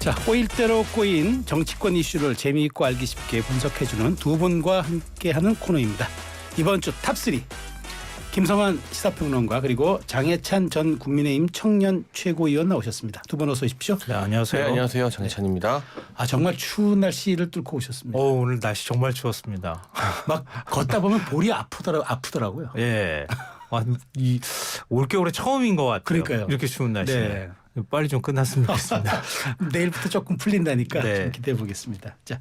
자, 꼬일대로 꼬인 정치권 이슈를 재미있고 알기 쉽게 분석해주는 두 분과 함께하는 코너입니다. 이번 주 탑3 김성환 시사평론가 그리고 장해찬 전 국민의힘 청년 최고위원 나오셨습니다. 두 분 어서 오십시오. 네, 안녕하세요. 네, 안녕하세요. 장해찬입니다. 정말 추운 날씨를 뚫고 오셨습니다. 오늘 날씨 정말 추웠습니다. 막 걷다 보면 볼이 아프더라고요. 예. 이 올겨울에 처음인 것 같아요. 그러니까요. 이렇게 추운 날씨에. 네. 빨리 좀 끝났으면 좋겠습니다. 내일부터 조금 풀린다니까 네. 좀 기대해 보겠습니다. 자,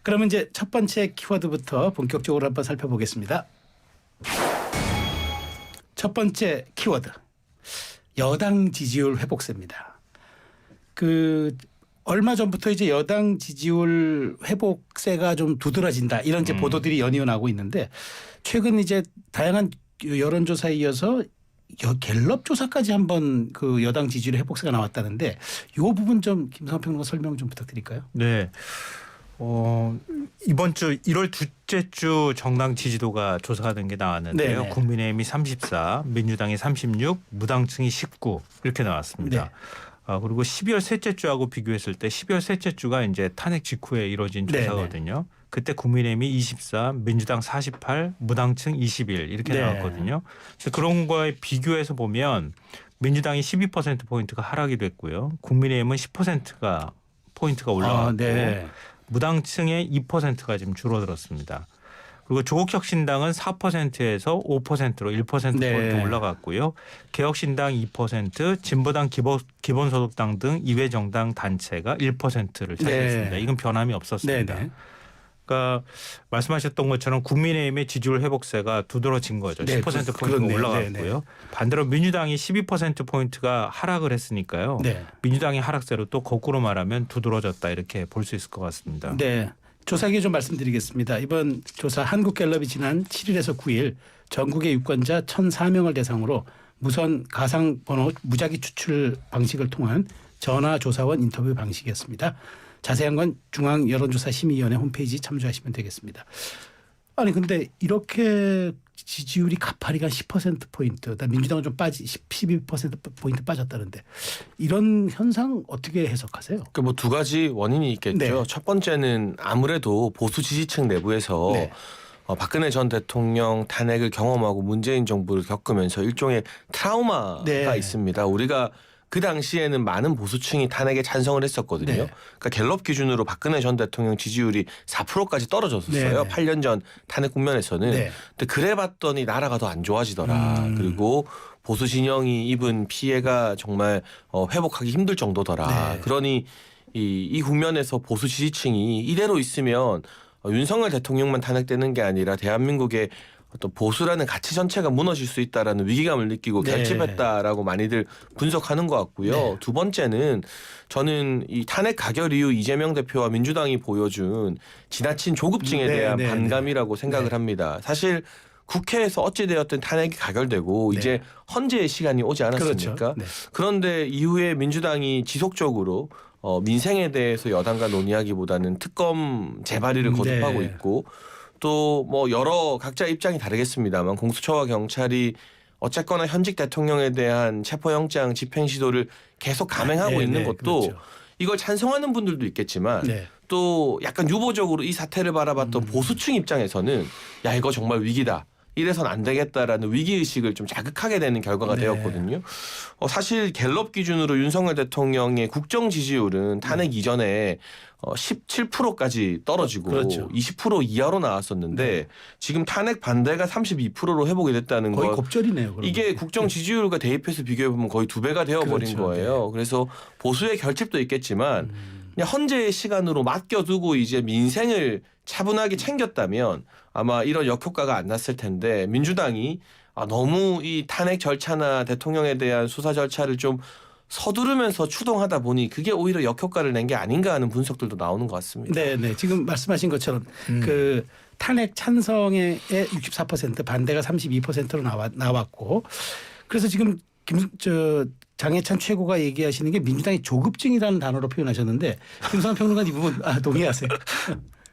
그러면 이제 첫 번째 키워드부터 본격적으로 한번 살펴보겠습니다. 첫 번째 키워드, 여당 지지율 회복세입니다. 얼마 전부터 이제 여당 지지율 회복세가 좀 두드러진다 이런 이제 보도들이 연이어 나오고 있는데 최근 이제 다양한 여론조사에 이어서 갤럽 조사까지 한번 그 여당 지지율 회복세가 나왔다는데 이 부분 좀 김성환 평론가 설명 좀 부탁드릴까요? 네. 이번 주 1월 둘째 주 정당 지지도가 조사가 된 게 나왔는데요. 네네. 국민의힘이 34, 민주당이 36, 무당층이 19 이렇게 나왔습니다. 네. 그리고 12월 셋째 주하고 비교했을 때 12월 셋째 주가 이제 탄핵 직후에 이루어진 조사거든요. 그때 국민의힘이 24, 민주당 48, 무당층 21 이렇게 네. 나왔거든요. 그래서 그런 거에 비교해서 보면 민주당이 12%포인트가 하락이 됐고요. 국민의힘은 10%가 포인트가 올라갔고 네. 무당층의 2%가 지금 줄어들었습니다. 그리고 조국혁신당은 4%에서 5%로 1%포인트 네. 올라갔고요. 개혁신당 2%, 진보당 기본소득당 등 이외정당 단체가 1%를 차지했습니다. 네. 이건 변함이 없었습니다. 네네. 그러니까 말씀하셨던 것처럼 국민의힘의 지지율 회복세가 두드러진 거죠. 네, 10%포인트가 그렇네요. 올라갔고요. 네네. 반대로 민주당이 12%포인트가 하락을 했으니까요. 네. 민주당의 하락세로 또 거꾸로 말하면 두드러졌다 이렇게 볼 수 있을 것 같습니다. 네. 조사기에 좀 말씀드리겠습니다. 이번 조사 한국갤럽이 지난 7일에서 9일 전국의 유권자 1,004명을 대상으로 무선 가상번호 무작위 추출 방식을 통한 전화조사원 인터뷰 방식이었습니다. 자세한 건 중앙여론조사심의위원회 홈페이지 참조하시면 되겠습니다. 아니 근데 이렇게 지지율이 가파리가 10%포인트, 민주당은 좀 12%포인트 빠졌다는데 이런 현상 어떻게 해석하세요? 뭐 두 가지 원인이 있겠죠. 네. 첫 번째는 아무래도 보수 지지층 내부에서 네. 박근혜 전 대통령 탄핵을 경험하고 문재인 정부를 겪으면서 일종의 트라우마가 네. 있습니다. 우리가 그 당시에는 많은 보수층이 탄핵에 찬성을 했었거든요. 네. 그러니까 갤럽 기준으로 박근혜 전 대통령 지지율이 4%까지 떨어졌었어요. 네. 8년 전 탄핵 국면에서는. 네. 근데 그래 봤더니 나라가 더 안 좋아지더라. 그리고 보수 진영이 입은 피해가 정말 회복하기 힘들 정도더라. 네. 그러니 이 국면에서 보수 지지층이 이대로 있으면 윤석열 대통령만 탄핵되는 게 아니라 대한민국의 어떤 보수라는 가치 전체가 무너질 수 있다라는 위기감을 느끼고 네. 결집했다라고 많이들 분석하는 것 같고요. 네. 두 번째는 저는 이 탄핵 가결 이후 이재명 대표와 민주당이 보여준 지나친 조급증에 네, 대한 네, 반감이라고 생각을 네. 합니다. 사실 국회에서 어찌되었든 탄핵이 가결되고 네. 이제 헌재의 시간이 오지 않았습니까? 그렇죠. 네. 그런데 이후에 민주당이 지속적으로 민생에 대해서 여당과 논의하기보다는 특검 재발의를 거듭하고 네. 있고 또 뭐 여러 각자 입장이 다르겠습니다만 공수처와 경찰이 어쨌거나 현직 대통령에 대한 체포영장 집행 시도를 계속 감행하고 네, 있는 네, 것도 그렇죠. 이걸 찬성하는 분들도 있겠지만 네. 또 약간 유보적으로 이 사태를 바라봤던 보수층 입장에서는 야 이거 정말 위기다. 이래선 안 되겠다라는 위기의식을 좀 자극하게 되는 결과가 네. 되었거든요. 사실 갤럽 기준으로 윤석열 대통령의 국정 지지율은 탄핵 이전에 17%까지 떨어지고 그렇죠. 20% 이하로 나왔었는데 네. 지금 탄핵 반대가 32%로 회복이 됐다는 거의 것. 곱절이네요. 그러면. 이게 국정 지지율과 대입해서 비교해보면 거의 2배가 되어버린 그렇죠. 거예요. 그래서 보수의 결집도 있겠지만 그냥 헌재의 시간으로 맡겨두고 이제 민생을 차분하게 챙겼다면 아마 이런 역효과가 안 났을 텐데 민주당이 너무 이 탄핵 절차나 대통령에 대한 수사 절차를 좀 서두르면서 추동하다 보니 그게 오히려 역효과를 낸 게 아닌가 하는 분석들도 나오는 것 같습니다. 네, 네. 지금 말씀하신 것처럼 그 탄핵 찬성의 64% 반대가 32%로 나왔고 그래서 지금 장해찬 최고가 얘기하시는 게 민주당이 조급증이라는 단어로 표현하셨는데 김성환 평론가 이 부분 동의하세요?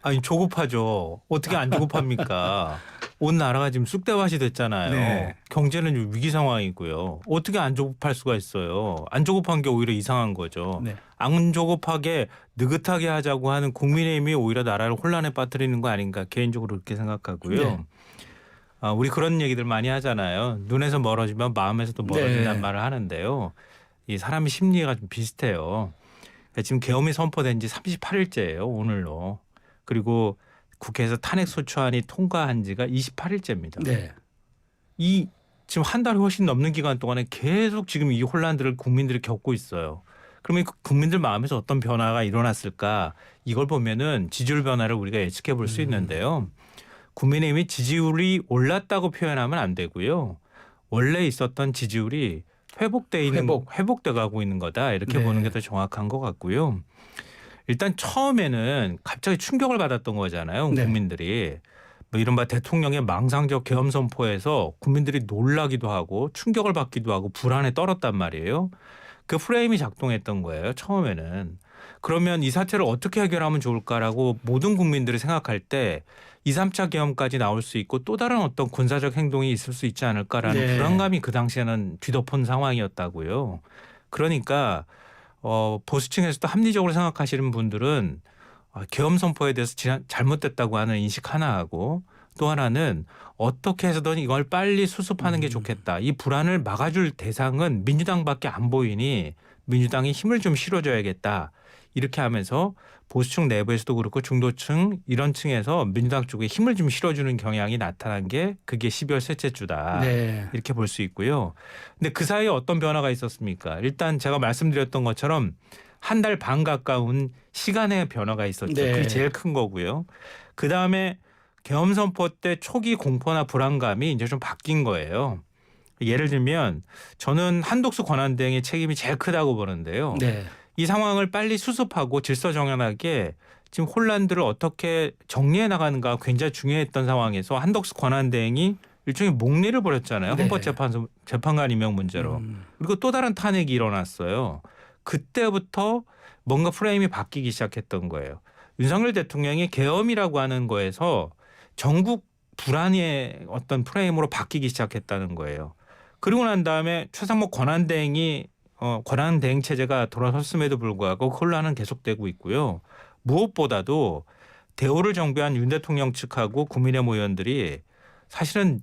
아니 조급하죠. 어떻게 안 조급합니까? 온 나라가 지금 쑥대밭이 됐잖아요. 네. 경제는 위기 상황이고요. 어떻게 안 조급할 수가 있어요. 안 조급한 게 오히려 이상한 거죠. 네. 안 조급하게 느긋하게 하자고 하는 국민의힘이 오히려 나라를 혼란에 빠뜨리는 거 아닌가 개인적으로 그렇게 생각하고요. 네. 우리 그런 얘기들 많이 하잖아요. 눈에서 멀어지면 마음에서도 멀어진다는 네. 말을 하는데요. 이 사람의 심리가 좀 비슷해요. 지금 계엄이 선포된 지 38일째예요. 오늘로. 그리고 국회에서 탄핵 소추안이 통과한 지가 28일째입니다. 네. 이 지금 한 달이 훨씬 넘는 기간 동안에 계속 지금 이 혼란들을 국민들이 겪고 있어요. 그러면 그 국민들 마음에서 어떤 변화가 일어났을까? 이걸 보면은 지지율 변화를 우리가 예측해 볼 수 있는데요. 국민의힘이 지지율이 올랐다고 표현하면 안 되고요. 원래 있었던 지지율이 회복돼 가고 있는 거다. 이렇게 네. 보는 게 더 정확한 것 같고요. 일단 처음에는 갑자기 충격을 받았던 거잖아요. 네. 국민들이. 뭐 이른바 대통령의 망상적 계엄 선포에서 국민들이 놀라기도 하고 충격을 받기도 하고 불안에 떨었단 말이에요. 그 프레임이 작동했던 거예요. 처음에는. 그러면 이 사태를 어떻게 해결하면 좋을까라고 모든 국민들이 생각할 때 2, 3차 계엄까지 나올 수 있고 또 다른 어떤 군사적 행동이 있을 수 있지 않을까라는 네. 불안감이 그 당시에는 뒤덮은 상황이었다고요. 그러니까 보수층에서도 합리적으로 생각하시는 분들은 계엄 선포에 대해서 잘못됐다고 하는 인식 하나하고 또 하나는 어떻게 해서든 이걸 빨리 수습하는 게 좋겠다. 이 불안을 막아줄 대상은 민주당밖에 안 보이니 민주당이 힘을 좀 실어줘야겠다. 이렇게 하면서 보수층 내부에서도 그렇고 중도층 이런 층에서 민주당 쪽에 힘을 좀 실어주는 경향이 나타난 게 그게 12월 셋째 주다. 네. 이렇게 볼 수 있고요. 근데 그 사이에 어떤 변화가 있었습니까? 일단 제가 말씀드렸던 것처럼 한 달 반 가까운 시간의 변화가 있었죠. 네. 그게 제일 큰 거고요. 그다음에 계엄 선포 때 초기 공포나 불안감이 이제 좀 바뀐 거예요. 예를 들면 저는 한독수 권한대행의 책임이 제일 크다고 보는데요. 네. 이 상황을 빨리 수습하고 질서정연하게 지금 혼란들을 어떻게 정리해 나가는가 굉장히 중요했던 상황에서 한독수 권한대행이 일종의 목리를 벌였잖아요. 네. 헌법재판소 재판관 임명 문제로. 그리고 또 다른 탄핵이 일어났어요. 그때부터 뭔가 프레임이 바뀌기 시작했던 거예요. 윤석열 대통령이 계엄이라고 하는 거에서 전국 불안의 어떤 프레임으로 바뀌기 시작했다는 거예요. 그리고 난 다음에 최상목 권한대행이 권한대행 체제가 돌아섰음에도 불구하고 혼란은 계속되고 있고요. 무엇보다도 대오를 정비한 윤 대통령 측하고 국민의힘 의원들이 사실은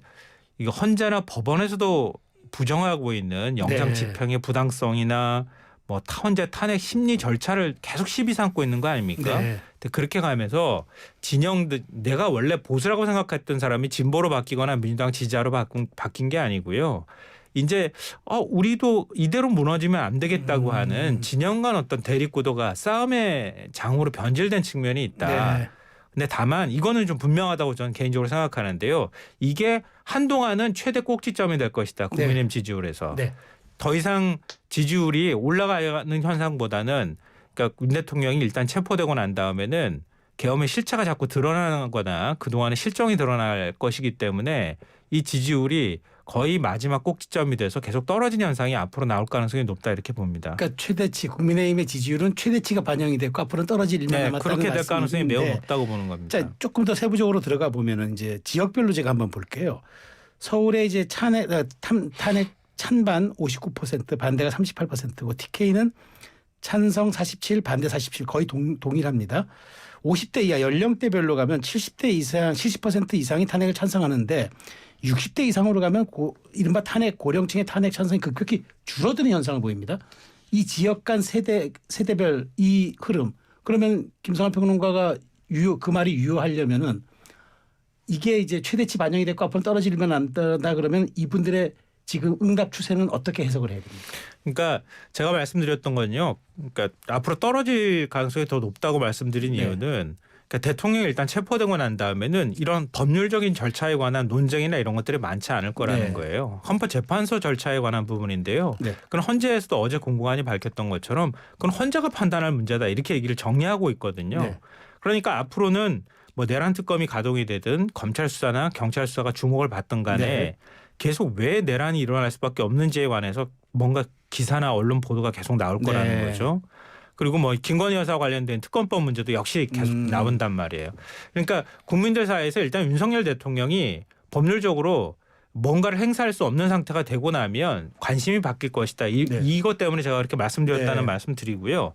이거 헌재나 법원에서도 부정하고 있는 영장 네. 집행의 부당성이나 뭐 헌재 탄핵 심리 절차를 계속 시비 삼고 있는 거 아닙니까? 네. 근데 그렇게 가면서 진영들 내가 원래 보수라고 생각했던 사람이 진보로 바뀌거나 민주당 지지자로 바뀐 게 아니고요. 이제 우리도 이대로 무너지면 안 되겠다고 하는 진영 간 어떤 대립구도가 싸움의 장으로 변질된 측면이 있다. 네. 근데 다만 이거는 좀 분명하다고 저는 개인적으로 생각하는데요. 이게 한동안은 최대 꼭지점이 될 것이다. 국민의힘 지지율에서. 네. 더 이상 지지율이 올라가는 현상보다는 그러니까 윤 대통령이 일단 체포되고 난 다음에는 계엄의 실체가 자꾸 드러나거나 그동안의 실정이 드러날 것이기 때문에 이 지지율이 거의 마지막 꼭지점이 돼서 계속 떨어지는 현상이 앞으로 나올 가능성이 높다 이렇게 봅니다. 그러니까 최대치 국민의힘의 지지율은 최대치가 반영이 됐고 앞으로는 떨어질 일만 네, 남았다는 그렇게 될 가능성이 매우 말씀인데 높다고 보는 겁니다. 자, 조금 더 세부적으로 들어가 보면은 이제 지역별로 제가 한번 볼게요. 서울에 이제 탄핵 찬반 59%, 반대가 38%고 TK는 찬성 47, 반대 47 거의 동일합니다. 50대 이하 연령대별로 가면 70대 이상, 70% 이상이 탄핵을 찬성하는데 60대 이상으로 가면 이른바 탄핵 고령층의 탄핵 찬성이 급격히 줄어드는 현상을 보입니다. 이 지역 간 세대별 이 흐름. 그러면 김성환 평론가가 그 말이 유효하려면은 이게 이제 최대치 반영이 됐고 앞으로 떨어지면 안 된다 그러면 이분들의 지금 응답 추세는 어떻게 해석을 해야 됩니까? 그러니까 제가 말씀드렸던 건요. 그러니까 앞으로 떨어질 가능성이 더 높다고 말씀드린 네. 이유는 그러니까 대통령이 일단 체포되고 난 다음에는 이런 법률적인 절차에 관한 논쟁이나 이런 것들이 많지 않을 거라는 네. 거예요. 헌법재판소 절차에 관한 부분인데요. 네. 그건 헌재에서도 어제 공보관이 밝혔던 것처럼 그건 헌재가 판단할 문제다 이렇게 얘기를 정리하고 있거든요. 네. 그러니까 앞으로는 뭐 내란 특검이 가동이 되든 검찰 수사나 경찰 수사가 주목을 받든 간에 네. 계속 왜 내란이 일어날 수밖에 없는지에 관해서 뭔가 기사나 언론 보도가 계속 나올 거라는 네. 거죠. 그리고 뭐 김건희 여사와 관련된 특검법 문제도 역시 계속 나온단 말이에요. 그러니까 국민들 사이에서 일단 윤석열 대통령이 법률적으로 뭔가를 행사할 수 없는 상태가 되고 나면 관심이 바뀔 것이다. 네. 이것 때문에 제가 그렇게 말씀드렸다는 네. 말씀 드리고요.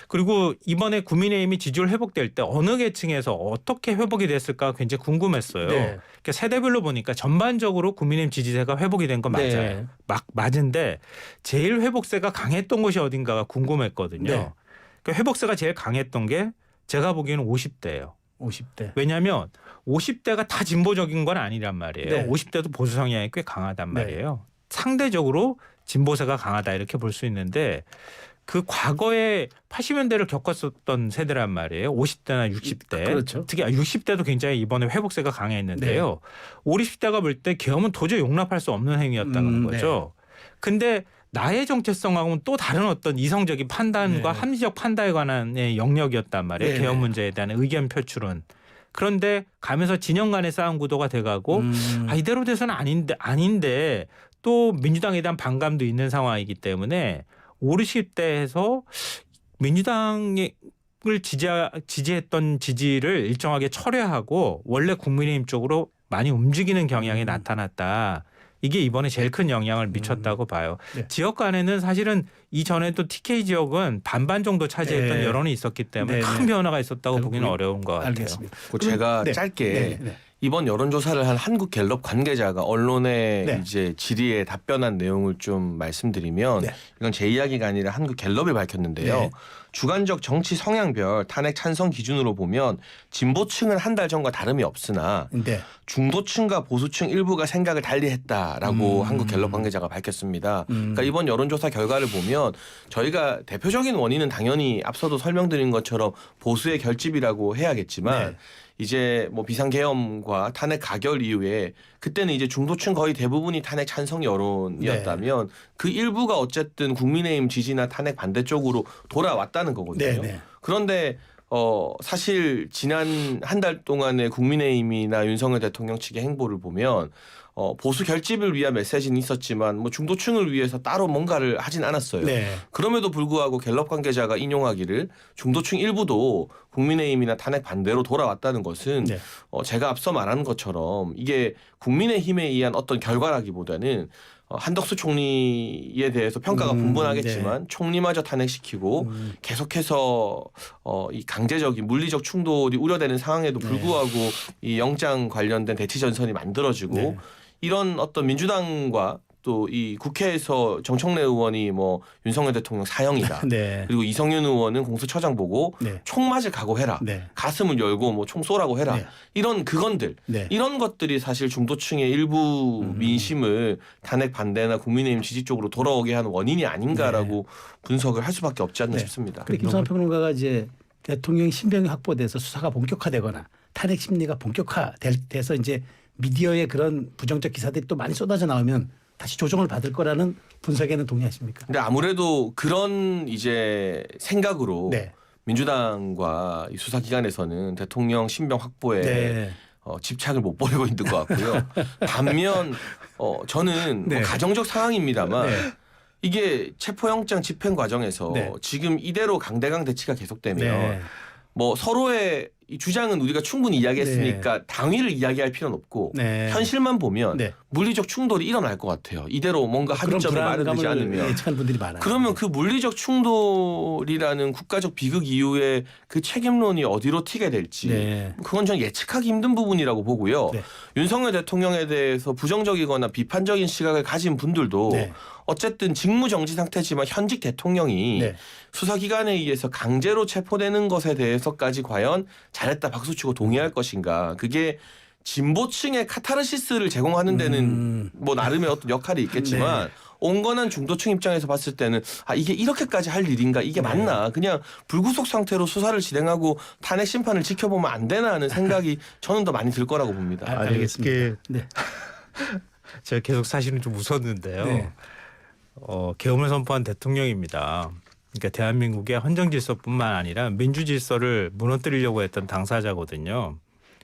그리고 이번에 국민의힘이 지지율 회복될 때 어느 계층에서 어떻게 회복이 됐을까 굉장히 궁금했어요. 네. 그러니까 세대별로 보니까 전반적으로 국민의힘 지지세가 회복이 된 건 맞아요. 네. 맞은데 제일 회복세가 강했던 곳이 어딘가가 궁금했거든요. 네. 그러니까 회복세가 제일 강했던 게 제가 보기에는 50대예요. 50대. 왜냐하면 50대가 다 진보적인 건 아니란 말이에요. 네. 50대도 보수 성향이 꽤 강하단 네. 말이에요. 상대적으로 진보세가 강하다 이렇게 볼 수 있는데 그 과거에 80년대를 겪었었던 세대란 말이에요. 50대나 60대. 그렇죠. 특히 60대도 굉장히 이번에 회복세가 강했는데요. 50대가 볼 때 계엄은 도저히 용납할 수 없는 행위였다는 거죠. 근데 나의 정체성하고는 또 다른 어떤 이성적인 판단과 네. 합리적 판단에 관한의 영역이었단 말이에요. 네. 계엄 문제에 대한 의견 표출은. 그런데 가면서 진영 간의 싸움 구도가 돼가고 이대로 돼서는 아닌데 또 민주당에 대한 반감도 있는 상황이기 때문에 50대에서 민주당을 지지했던 지지를 일정하게 철회하고 원래 국민의힘 쪽으로 많이 움직이는 경향이 나타났다. 이게 이번에 제일 큰 영향을 미쳤다고 봐요. 네. 지역 간에는 사실은 이전에도 TK 지역은 반반 정도 차지했던 네. 여론이 있었기 때문에 네. 큰 변화가 있었다고 네. 보기는 어려운 것 같아요. 알겠습니다. 제가 네. 짧게 네. 네. 이번 여론조사를 한 한국갤럽 관계자가 언론의 네. 이제 질의에 답변한 내용을 좀 말씀드리면 네. 이건 제 이야기가 아니라 한국갤럽이 밝혔는데요. 네. 주관적 정치 성향별 탄핵 찬성 기준으로 보면 진보층은 한 달 전과 다름이 없으나 네. 중도층과 보수층 일부가 생각을 달리했다라고 한국갤럽 관계자가 밝혔습니다. 그러니까 이번 여론조사 결과를 보면 저희가 대표적인 원인은 당연히 앞서도 설명드린 것처럼 보수의 결집이라고 해야겠지만 네. 이제 뭐 비상계엄과 탄핵 가결 이후에 그때는 이제 중도층 거의 대부분이 탄핵 찬성 여론이었다면 그 일부가 어쨌든 국민의힘 지지나 탄핵 반대 쪽으로 돌아왔다는 거거든요. 네. 네. 그런데 사실 지난 한 달 동안의 국민의힘이나 윤석열 대통령 측의 행보를 보면 보수 결집을 위한 메시지는 있었지만 뭐 중도층을 위해서 따로 뭔가를 하진 않았어요. 네. 그럼에도 불구하고 갤럽 관계자가 인용하기를 중도층 일부도 국민의힘이나 탄핵 반대로 돌아왔다는 것은 네. 제가 앞서 말한 것처럼 이게 국민의힘에 의한 어떤 결과라기보다는 한덕수 총리에 대해서 평가가 분분하겠지만 총리마저 탄핵시키고 계속해서 이 강제적인 물리적 충돌이 우려되는 상황에도 불구하고 이 영장 관련된 대치 전선이 만들어지고 네. 이런 어떤 민주당과 또 이 국회에서 정청래 의원이 뭐 윤석열 대통령 사형이다. 네. 그리고 이성윤 의원은 공수처장 보고 네. 총 맞을 각오해라. 네. 가슴을 열고 뭐 총 쏘라고 해라. 네. 이런 그건들. 네. 이런 것들이 사실 중도층의 일부 민심을 탄핵 반대나 국민의힘 지지 쪽으로 돌아오게 하는 원인이 아닌가라고 분석을 할 수밖에 없지 않나 네. 싶습니다. 그리고 김성환 평론가가 이제 대통령 신병이 확보돼서 수사가 본격화되거나 탄핵 심리가 본격화돼서 이제 미디어의 그런 부정적 기사들이 또 많이 쏟아져 나오면 다시 조정을 받을 거라는 분석에는 동의하십니까? 근데 아무래도 그런 이제 생각으로 네. 민주당과 이 수사기관에서는 대통령 신병 확보에 네. 집착을 못 벌이고 있는 것 같고요. 반면 저는 네. 뭐 가정적 상황입니다만 네. 이게 체포영장 집행 과정에서 네. 지금 이대로 강대강 대치가 계속되면 네. 뭐 서로의 이 주장은 우리가 충분히 이야기했으니까 당위를 이야기할 필요는 없고 네. 현실만 보면 네. 물리적 충돌이 일어날 것 같아요. 이대로 뭔가 그런 합의점을 마련되지 불안감을 않으면. 예측한 분들이 많아요. 그러면 그 물리적 충돌이라는 국가적 비극 이후에 그 책임론이 어디로 튀게 될지 네. 그건 전 예측하기 힘든 부분이라고 보고요. 네. 윤석열 대통령에 대해서 부정적이거나 비판적인 시각을 가진 분들도 네. 어쨌든 직무정지 상태지만 현직 대통령이 네. 수사기관에 의해서 강제로 체포되는 것에 대해서까지 과연 잘했다 박수치고 동의할 것인가. 그게 진보층의 카타르시스를 제공하는 데는 뭐 나름의 어떤 역할이 있겠지만 네. 온건한 중도층 입장에서 봤을 때는 이게 이렇게까지 할 일인가 이게 맞나 그냥 불구속 상태로 수사를 진행하고 탄핵 심판을 지켜보면 안 되나 하는 생각이 저는 더 많이 들 거라고 봅니다. 알겠습니다. 이게 네. 제가 계속 사실은 좀 웃었는데요. 네. 계엄을 선포한 대통령입니다. 그러니까 대한민국의 헌정 질서뿐만 아니라 민주 질서를 무너뜨리려고 했던 당사자거든요.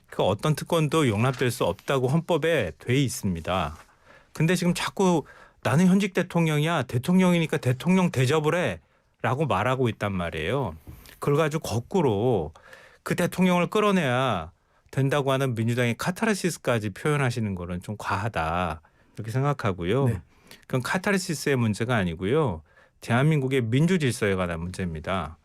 그 어떤 특권도 용납될 수 없다고 헌법에 돼 있습니다. 근데 지금 자꾸 나는 현직 대통령이야. 대통령이니까 대통령 대접을 해. 라고 말하고 있단 말이에요. 그걸 가지고 거꾸로 그 대통령을 끌어내야 된다고 하는 민주당의 카타르시스까지 표현하시는 거는 좀 과하다 이렇게 생각하고요. 네. 그건 카타르시스의 문제가 아니고요. 대한민국의 민주 질서에 관한 문제입니다.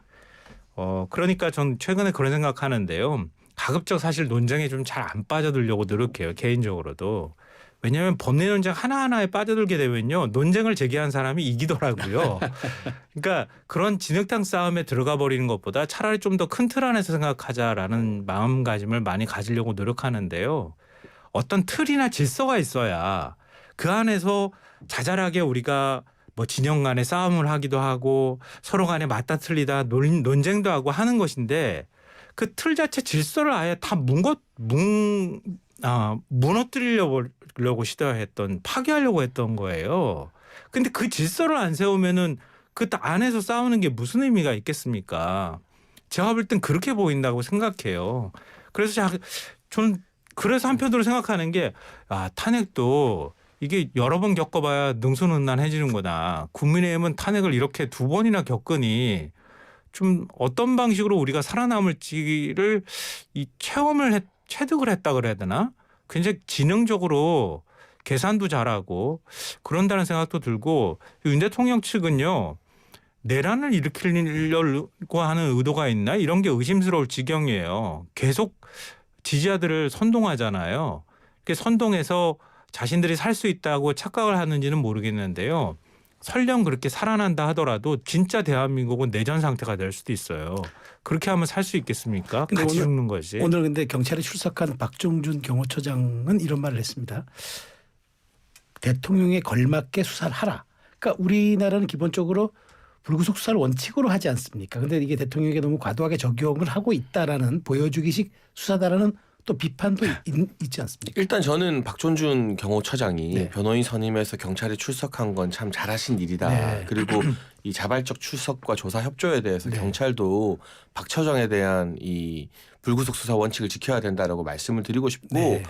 그러니까 전 최근에 그런 생각하는데요. 가급적 사실 논쟁에 좀 잘 안 빠져들려고 노력해요. 개인적으로도. 왜냐하면 법리 논쟁 하나하나에 빠져들게 되면요. 논쟁을 제기한 사람이 이기더라고요. 그러니까 그런 진흙탕 싸움에 들어가 버리는 것보다 차라리 좀 더 큰 틀 안에서 생각하자라는 마음가짐을 많이 가지려고 노력하는데요. 어떤 틀이나 질서가 있어야 그 안에서 자잘하게 우리가 뭐 진영 간에 싸움을 하기도 하고 서로 간에 맞다 틀리다 논쟁도 하고 하는 것인데 그 틀 자체 질서를 아예 다 무너뜨리려고 시도했던 파괴하려고 했던 거예요. 근데 그 질서를 안 세우면은 그 안에서 싸우는 게 무슨 의미가 있겠습니까? 제가 볼 땐 그렇게 보인다고 생각해요. 그래서 저는 그래서 한편으로 생각하는 게 탄핵도 이게 여러 번 겪어봐야 능수능란해지는구나. 국민의힘은 탄핵을 이렇게 2번이나 겪으니 좀 어떤 방식으로 우리가 살아남을지를 체득을 했다 그래야 되나? 굉장히 지능적으로 계산도 잘하고 그런다는 생각도 들고 윤 대통령 측은요. 내란을 일으키려고 하는 의도가 있나? 이런 게 의심스러울 지경이에요. 계속 지지자들을 선동하잖아요. 선동해서 자신들이 살 수 있다고 착각을 하는지는 모르겠는데요. 설령 그렇게 살아난다 하더라도 진짜 대한민국은 내전 상태가 될 수도 있어요. 그렇게 하면 살 수 있겠습니까? 같이 죽는 거지. 오늘 근데 경찰에 출석한 박종준 경호처장은 이런 말을 했습니다. 대통령에 걸맞게 수사를 하라. 그러니까 우리나라는 기본적으로 불구속 수사를 원칙으로 하지 않습니까? 그런데 이게 대통령에게 너무 과도하게 적용을 하고 있다라는 보여주기식 수사다라는 또 비판도 있지 않습니까? 일단 저는 박종준 경호처장이 네. 변호인 선임해서 경찰에 출석한 건 참 잘하신 일이다. 네. 그리고 이 자발적 출석과 조사 협조에 대해서 네. 경찰도 박 처장에 대한 이 불구속 수사 원칙을 지켜야 된다라고 말씀을 드리고 싶고 네.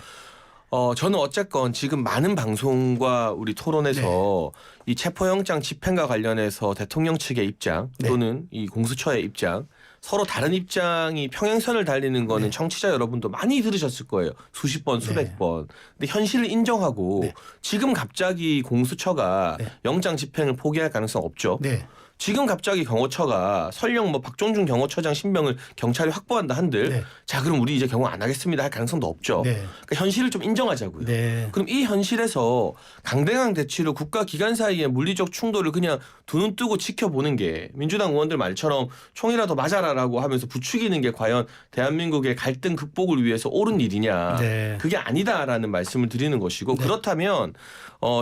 저는 어쨌건 지금 많은 방송과 우리 토론에서 이 체포영장 집행과 관련해서 대통령 측의 입장 네. 또는 이 공수처의 입장 서로 다른 입장이 평행선을 달리는 거는 네. 청취자 여러분도 많이 들으셨을 거예요. 수십 번, 수백 네. 번. 근데 현실을 인정하고 네. 지금 갑자기 공수처가 네. 영장 집행을 포기할 가능성 없죠. 네. 지금 갑자기 경호처가 설령 뭐 박종준 경호처장 신병을 경찰이 확보한다 한들 네. 자 그럼 우리 이제 경호 안 하겠습니다 할 가능성도 없죠. 네. 그러니까 현실을 좀 인정하자고요. 네. 그럼 이 현실에서 강대강 대치로 국가 기관 사이의 물리적 충돌을 그냥 두 눈 뜨고 지켜보는 게 민주당 의원들 말처럼 총이라도 맞아라라고 하면서 부추기는 게 과연 대한민국의 갈등 극복을 위해서 옳은 일이냐. 네. 그게 아니다라는 말씀을 드리는 것이고 네. 그렇다면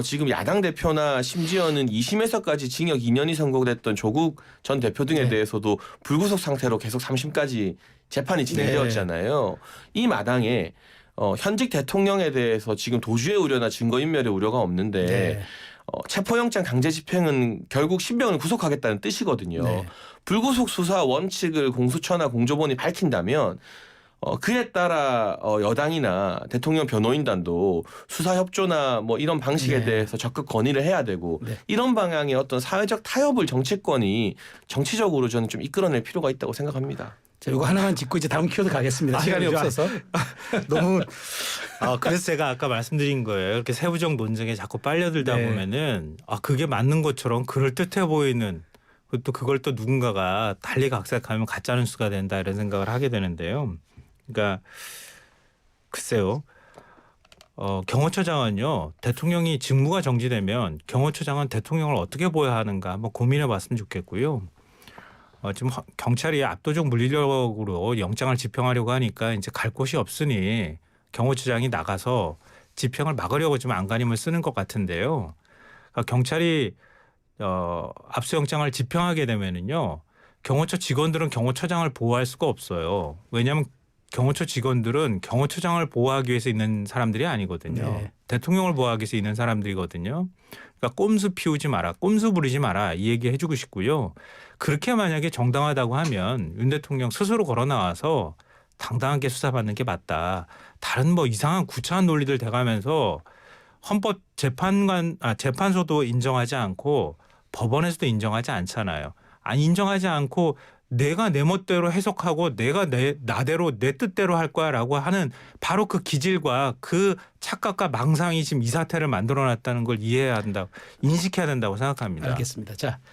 지금 야당 대표나 심지어는 2심에서까지 징역 2년이 선고됐던 조국 전 대표 등에 네. 대해서도 불구속 상태로 계속 3심까지 재판이 진행되었잖아요. 이 마당에 현직 대통령에 대해서 지금 도주의 우려나 증거인멸의 우려가 없는데 네. 체포영장 강제 집행은 결국 신병을 구속하겠다는 뜻이거든요. 네. 불구속 수사 원칙을 공수처나 공조본이 밝힌다면 그에 따라 여당이나 대통령 변호인단도 수사 협조나 뭐 이런 방식에 네. 대해서 적극 건의를 해야 되고 네. 이런 방향의 어떤 사회적 타협을 정치권이 정치적으로 저는 좀 이끌어낼 필요가 있다고 생각합니다. 자, 이거 하나만 짚고 이제 다음 키워드 가겠습니다. 시간이 아니요. 없어서. 너무 그래서 제가 아까 말씀드린 거예요. 이렇게 세부적 논쟁에 자꾸 빨려들다 네. 보면은 그게 맞는 것처럼 그럴듯해 보이는 또 그걸 또 누군가가 달리 각색하면 가짜 뉴스가 된다 이런 생각을 하게 되는데요. 그러니까 글쎄요. 경호처장은요. 대통령이 직무가 정지되면 경호처장은 대통령을 어떻게 보여야 하는가 한번 고민해 봤으면 좋겠고요. 지금 경찰이 압도적 물리력으로 영장을 집행하려고 하니까 이제 갈 곳이 없으니 경호처장이 나가서 집행을 막으려고 좀 안간힘을 쓰는 것 같은데요. 그러니까 경찰이 압수영장을 집행하게 되면은요. 경호처 직원들은 경호처장을 보호할 수가 없어요. 왜냐하면 경호처 직원들은 경호처장을 보호하기 위해서 있는 사람들이 아니거든요. 네. 대통령을 보호하기 위해서 있는 사람들이거든요. 그러니까 꼼수 피우지 마라, 꼼수 부리지 마라 이 얘기 해주고 싶고요. 그렇게 만약에 정당하다고 하면 윤 대통령 스스로 걸어 나와서 당당하게 수사받는 게 맞다. 다른 뭐 이상한 구차한 논리들 대가면서 재판소도 인정하지 않고 법원에서도 인정하지 않잖아요. 인정하지 않고 내가 내 멋대로 해석하고 내가 나대로 내 뜻대로 할 거야라고 하는 바로 그 기질과 그 착각과 망상이 지금 이 사태를 만들어놨다는 걸 이해해야 한다고 인식해야 된다고 생각합니다. 알겠습니다. 자.